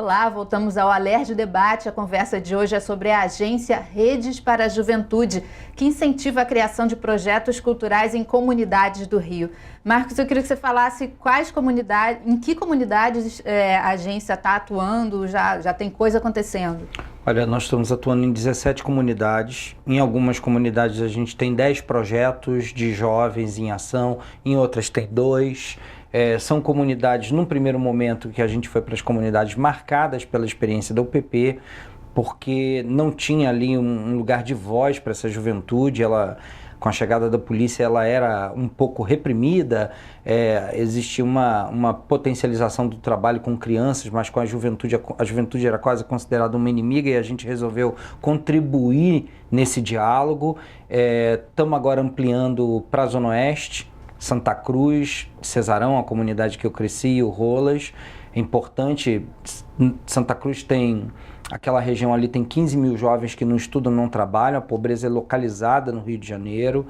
Olá, voltamos ao Alerj Debate. A conversa de hoje é sobre a agência Redes para a Juventude, que incentiva a criação de projetos culturais em comunidades do Rio. Marcos, eu queria que você falasse quais comunidades, em que comunidades a agência está atuando, já tem coisa acontecendo. Olha, nós estamos atuando em 17 comunidades. Em algumas comunidades a gente tem 10 projetos de jovens em ação, em outras tem 2. São comunidades, num primeiro momento, que a gente foi para as comunidades marcadas pela experiência da UPP, porque não tinha ali um lugar de voz para essa juventude. Ela, com a chegada da polícia, ela era um pouco reprimida, existia uma potencialização do trabalho com crianças, mas com a juventude era quase considerada uma inimiga, e a gente resolveu contribuir nesse diálogo. Estamos agora ampliando para a Zona Oeste, Santa Cruz, Cesarão, a comunidade que eu cresci, o Rolas. É importante, Santa Cruz tem, aquela região ali tem 15 mil jovens que não estudam, não trabalham, a pobreza é localizada no Rio de Janeiro.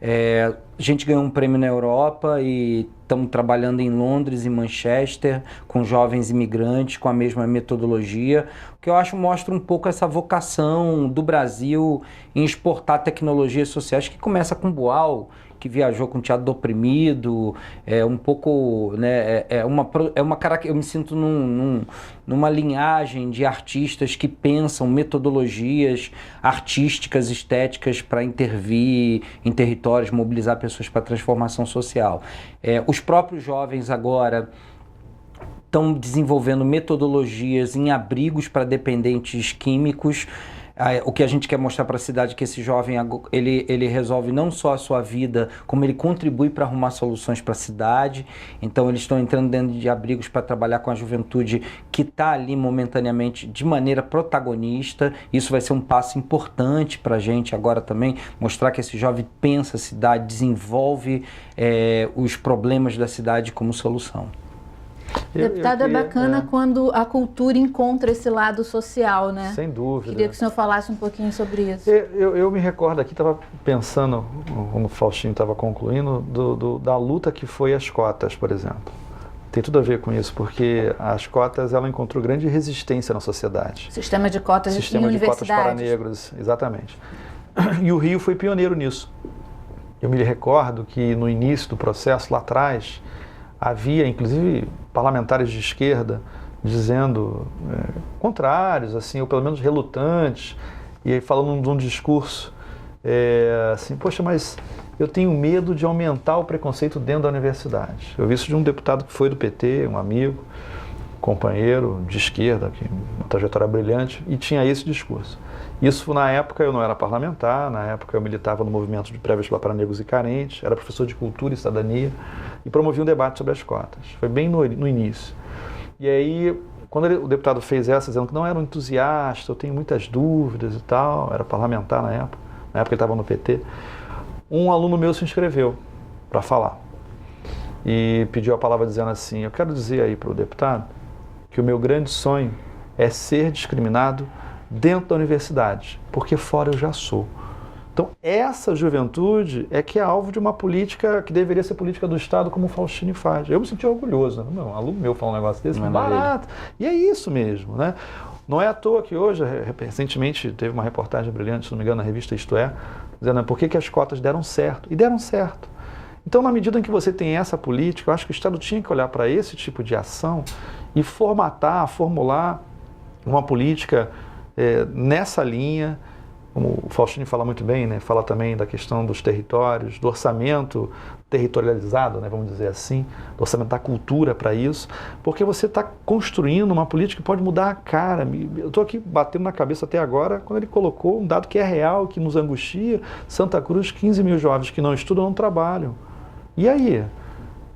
A gente ganhou um prêmio na Europa e estamos trabalhando em Londres e Manchester com jovens imigrantes com a mesma metodologia, o que eu acho mostra um pouco essa vocação do Brasil em exportar tecnologias sociais, que começa com o Boal, que viajou com o Teatro do Oprimido, um pouco, né, eu me sinto numa linhagem de artistas que pensam metodologias artísticas, estéticas para intervir em territórios, mobilizar pessoas para a transformação social. Os próprios jovens agora estão desenvolvendo metodologias em abrigos para dependentes químicos. O que a gente quer mostrar para a cidade é que esse jovem, ele resolve não só a sua vida, como ele contribui para arrumar soluções para a cidade. Então eles estão entrando dentro de abrigos para trabalhar com a juventude que está ali momentaneamente de maneira protagonista. Isso vai ser um passo importante para a gente agora também, mostrar que esse jovem pensa a cidade, desenvolve os problemas da cidade como solução. Deputado, é bacana quando a cultura encontra esse lado social, né? Sem dúvida. Queria que o senhor falasse um pouquinho sobre isso. Eu me recordo aqui, estava pensando, quando o Faustinho estava concluindo, da luta que foi as cotas, por exemplo. Tem tudo a ver com isso, porque as cotas, ela encontrou grande resistência na sociedade. Sistema de cotas em universidades. Sistema de cotas para negros, exatamente. E o Rio foi pioneiro nisso. Eu me recordo que no início do processo, lá atrás, havia, inclusive, parlamentares de esquerda dizendo contrários, assim, ou pelo menos relutantes, e aí falando de um discurso assim, poxa, mas eu tenho medo de aumentar o preconceito dentro da universidade. Eu vi isso de um deputado que foi do PT, um amigo, companheiro de esquerda, uma trajetória brilhante, e tinha esse discurso. Isso, na época, eu não era parlamentar, na época eu militava no movimento de pré-vestibular para negros e carentes, era professor de cultura e cidadania, e promovia um debate sobre as cotas. Foi bem no início. E aí, quando o deputado fez essa, dizendo que não era um entusiasta, eu tenho muitas dúvidas e tal, era parlamentar na época ele estava no PT, um aluno meu se inscreveu para falar. E pediu a palavra dizendo assim, eu quero dizer aí para o deputado que o meu grande sonho é ser discriminado dentro da universidade, porque fora eu já sou. Então, essa juventude é que é alvo de uma política que deveria ser política do Estado, como o Faustini faz. Eu me senti orgulhoso, né? Um aluno meu falou um negócio desse, barato. E é isso mesmo, né? Não é à toa que hoje, recentemente, teve uma reportagem brilhante, se não me engano, na revista Isto É, dizendo por que as cotas deram certo. E deram certo. Então, na medida em que você tem essa política, eu acho que o Estado tinha que olhar para esse tipo de ação e formular uma política nessa linha, como o Faustini fala muito bem, né? Fala também da questão dos territórios, do orçamento territorializado, né? Vamos dizer assim, do orçamento da cultura para isso, porque você está construindo uma política que pode mudar a cara. Eu estou aqui batendo na cabeça até agora, quando ele colocou um dado que é real, que nos angustia, Santa Cruz, 15 mil jovens que não estudam, não trabalham. E aí?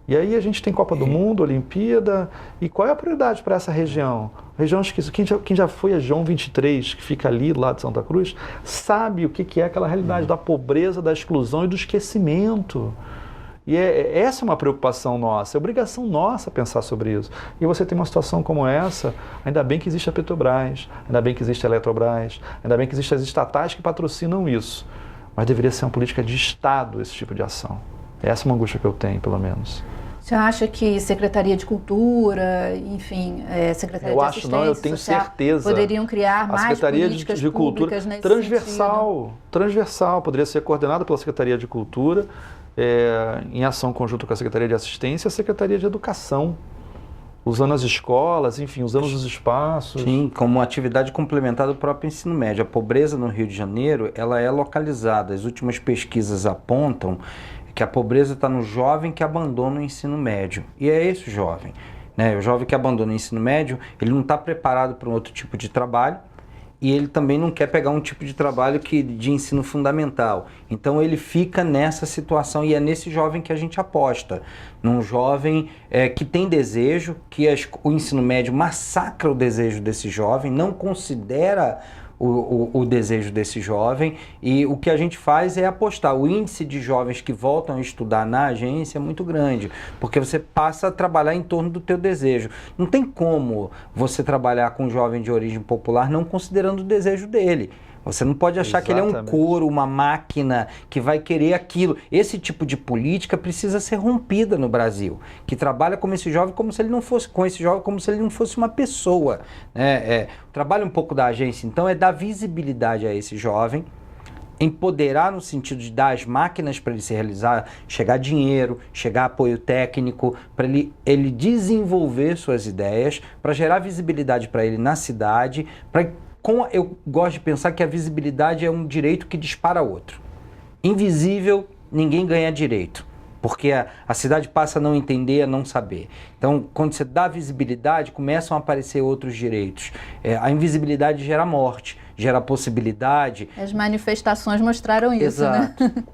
E aí a gente tem Copa do Mundo, Olimpíada, e qual é a prioridade para essa região? Regiões que quem já foi a João 23, que fica ali, lá de Santa Cruz, sabe o que é aquela realidade da pobreza, da exclusão e do esquecimento. E essa é uma preocupação nossa, é obrigação nossa pensar sobre isso. E você tem uma situação como essa, ainda bem que existe a Petrobras, ainda bem que existe a Eletrobras, ainda bem que existem as estatais que patrocinam isso. Mas deveria ser uma política de Estado esse tipo de ação. Essa é uma angústia que eu tenho, pelo menos. Você acha que Secretaria de Cultura, enfim, Secretaria de Assistência Não, eu tenho Social certeza. poderiam criar mais Secretaria políticas de Cultura públicas nesse transversal, poderia ser coordenada pela Secretaria de Cultura, em ação conjunta com a Secretaria de Assistência e a Secretaria de Educação, usando as escolas, enfim, usando os espaços. Sim, como atividade complementar do próprio ensino médio. A pobreza no Rio de Janeiro, ela é localizada. As últimas pesquisas apontam que a pobreza está no jovem que abandona o ensino médio. E é esse o jovem, né? O jovem que abandona o ensino médio, ele não está preparado para um outro tipo de trabalho e ele também não quer pegar um tipo de trabalho de ensino fundamental. Então ele fica nessa situação e é nesse jovem que a gente aposta. Num jovem que tem desejo, que o ensino médio massacra o desejo desse jovem, não considera o desejo desse jovem, e o que a gente faz é apostar. O índice de jovens que voltam a estudar na agência é muito grande, porque você passa a trabalhar em torno do teu desejo. Não tem como você trabalhar com um jovem de origem popular não considerando o desejo dele. Você não pode achar que ele é um couro, uma máquina que vai querer aquilo. Esse tipo de política precisa ser rompida no Brasil, que trabalha com esse jovem como se ele não fosse uma pessoa. O trabalho um pouco da agência, então, é dar visibilidade a esse jovem, empoderar no sentido de dar as máquinas para ele se realizar, chegar dinheiro, chegar apoio técnico, para ele desenvolver suas ideias, para gerar visibilidade para ele na cidade, eu gosto de pensar que a visibilidade é um direito que dispara outro. Invisível, ninguém ganha direito, porque a cidade passa a não entender, a não saber. Então, quando você dá visibilidade, começam a aparecer outros direitos. A invisibilidade gera morte, gera possibilidade. As manifestações mostraram isso, Exato. Né?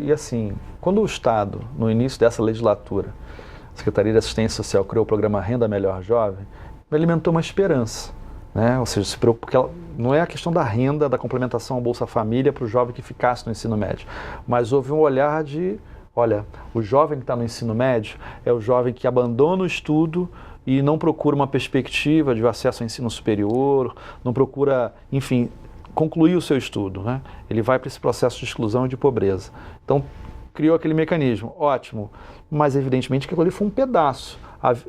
E assim, quando o Estado, no início dessa legislatura, a Secretaria de Assistência Social criou o programa Renda Melhor Jovem, alimentou uma esperança. Né? Ou seja, porque não é a questão da renda, da complementação ao Bolsa Família para o jovem que ficasse no ensino médio, mas houve um olhar de, olha, o jovem que está no ensino médio é o jovem que abandona o estudo e não procura uma perspectiva de acesso ao ensino superior, não procura, enfim, concluir o seu estudo, né? Ele vai para esse processo de exclusão e de pobreza. Então, criou aquele mecanismo, ótimo, mas evidentemente que aquilo ali foi um pedaço.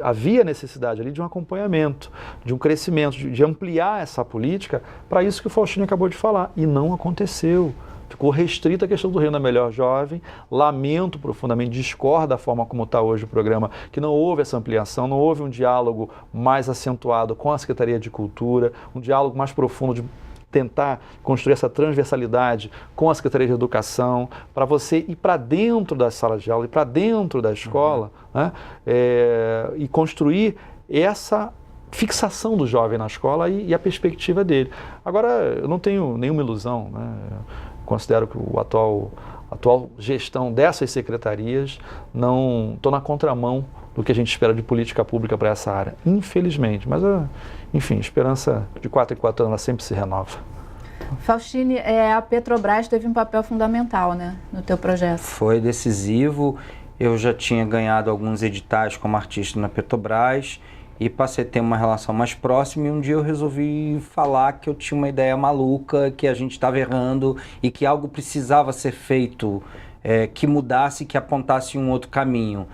Havia necessidade ali de um acompanhamento, de um crescimento, de ampliar essa política para isso que o Faustino acabou de falar. E não aconteceu. Ficou restrita a questão do Renda Melhor Jovem. Lamento profundamente, discordo da forma como está hoje o programa, que não houve essa ampliação, não houve um diálogo mais acentuado com a Secretaria de Cultura, um diálogo mais profundo de tentar construir essa transversalidade com a Secretaria de Educação, para você ir para dentro da sala de aula, ir para dentro da escola, né? E construir essa fixação do jovem na escola e a perspectiva dele. Agora, eu não tenho nenhuma ilusão, né? Considero que a atual gestão dessas secretarias não estou na contramão do que a gente espera de política pública para essa área, infelizmente. Mas, enfim, esperança de 4 em 4 anos ela sempre se renova. Faustini, a Petrobras teve um papel fundamental, né, no teu projeto. Foi decisivo. Eu já tinha ganhado alguns editais como artista na Petrobras e passei a ter uma relação mais próxima, e um dia eu resolvi falar que eu tinha uma ideia maluca, que a gente estava errando e que algo precisava ser feito, que mudasse, que apontasse um outro caminho.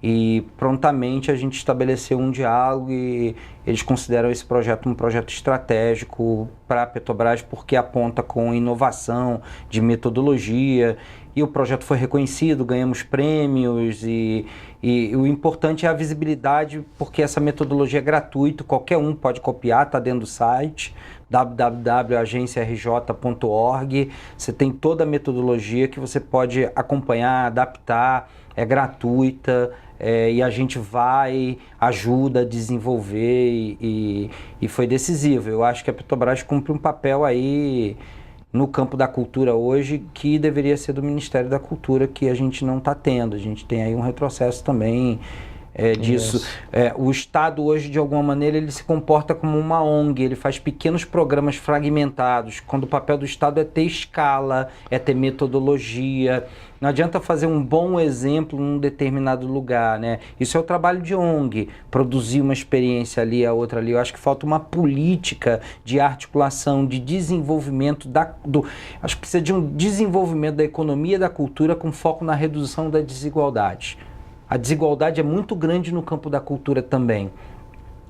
E prontamente a gente estabeleceu um diálogo e eles consideram esse projeto um projeto estratégico para a Petrobras, porque aponta com inovação de metodologia, e o projeto foi reconhecido, ganhamos prêmios, e o importante é a visibilidade, porque essa metodologia é gratuita, qualquer um pode copiar, está dentro do site www.agenciarj.org. Você tem toda a metodologia que você pode acompanhar, adaptar, é gratuita. E a gente vai, ajuda a desenvolver e foi decisivo. Eu acho que a Petrobras cumpre um papel aí no campo da cultura hoje que deveria ser do Ministério da Cultura, que a gente não está tendo. A gente tem aí um retrocesso também disso. O Estado hoje, de alguma maneira, ele se comporta como uma ONG, ele faz pequenos programas fragmentados, quando o papel do Estado é ter escala, é ter metodologia. Não adianta fazer um bom exemplo num determinado lugar, né? Isso é o trabalho de ONG, produzir uma experiência ali, a outra ali. Eu acho que falta uma política de articulação, de desenvolvimento acho que precisa de um desenvolvimento da economia e da cultura com foco na redução da desigualdade. a desigualdade é muito grande no campo da cultura também.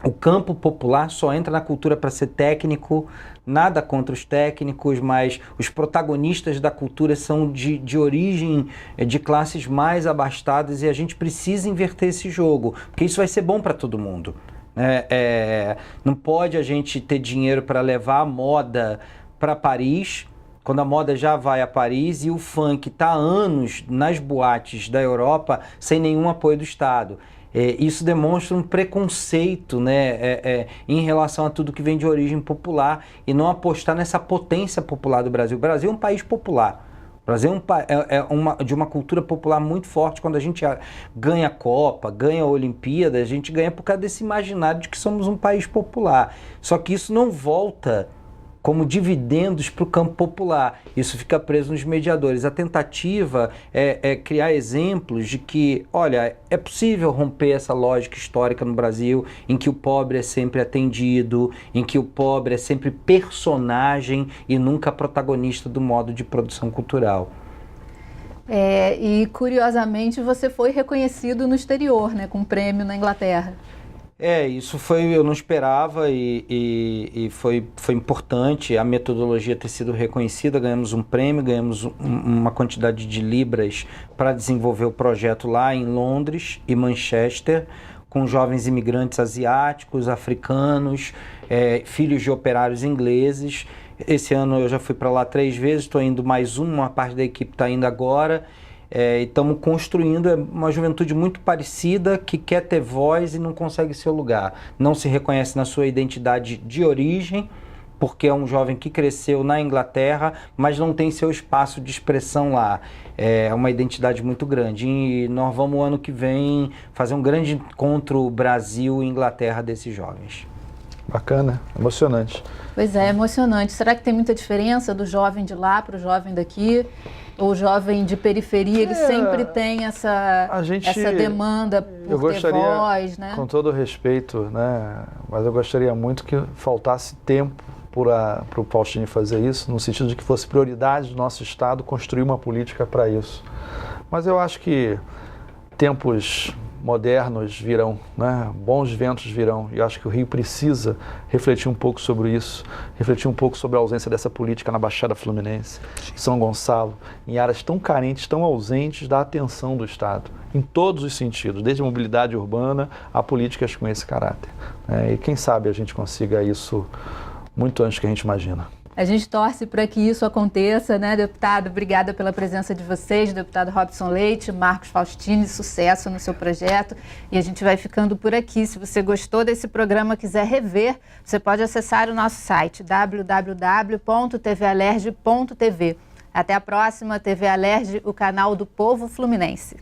O campo popular só entra na cultura para ser técnico, nada contra os técnicos, mas os protagonistas da cultura são de origem de classes mais abastadas e a gente precisa inverter esse jogo, porque isso vai ser bom para todo mundo. Não pode a gente ter dinheiro para levar a moda para Paris, quando a moda já vai a Paris e o funk está há anos nas boates da Europa sem nenhum apoio do Estado. Isso demonstra um preconceito, né, em relação a tudo que vem de origem popular e não apostar nessa potência popular do Brasil. O Brasil é um país popular. O Brasil de uma cultura popular muito forte. Quando a gente ganha a Copa, ganha a Olimpíada, a gente ganha por causa desse imaginário de que somos um país popular. Só que isso não volta como dividendos para o campo popular. Isso fica preso nos mediadores. A tentativa é criar exemplos de que, olha, é possível romper essa lógica histórica no Brasil, em que o pobre é sempre atendido, em que o pobre é sempre personagem e nunca protagonista do modo de produção cultural. E curiosamente você foi reconhecido no exterior, né, com um prêmio na Inglaterra. Isso eu não esperava e foi importante a metodologia ter sido reconhecida. Ganhamos um prêmio, ganhamos uma quantidade de libras para desenvolver o projeto lá em Londres e Manchester, com jovens imigrantes asiáticos, africanos, filhos de operários ingleses. Esse ano eu já fui para lá 3 vezes, estou indo mais uma parte da equipe está indo agora. Estamos construindo uma juventude muito parecida, que quer ter voz e não consegue seu lugar. Não se reconhece na sua identidade de origem, porque é um jovem que cresceu na Inglaterra, mas não tem seu espaço de expressão lá. É uma identidade muito grande. E nós vamos, ano que vem, fazer um grande encontro Brasil e Inglaterra desses jovens. Bacana, emocionante. Pois é, emocionante. Será que tem muita diferença do jovem de lá para o jovem daqui? Ou o jovem de periferia, ele sempre tem essa demanda por ter voz, né? Com todo respeito, né? Mas eu gostaria muito que faltasse tempo para o Faustini fazer isso, no sentido de que fosse prioridade do nosso Estado construir uma política para isso. Mas eu acho que tempos modernos virão, né? Bons ventos virão, e eu acho que o Rio precisa refletir um pouco sobre isso, refletir um pouco sobre a ausência dessa política na Baixada Fluminense, São Gonçalo, em áreas tão carentes, tão ausentes da atenção do Estado, em todos os sentidos, desde a mobilidade urbana a políticas com esse caráter. E quem sabe a gente consiga isso muito antes que a gente imagina. A gente torce para que isso aconteça, né, deputado? Obrigada pela presença de vocês, deputado Robson Leite, Marcos Faustini, sucesso no seu projeto. E a gente vai ficando por aqui. Se você gostou desse programa, quiser rever, você pode acessar o nosso site www.tvalerj.tv. Até a próxima, TV Alerj, o canal do povo fluminense.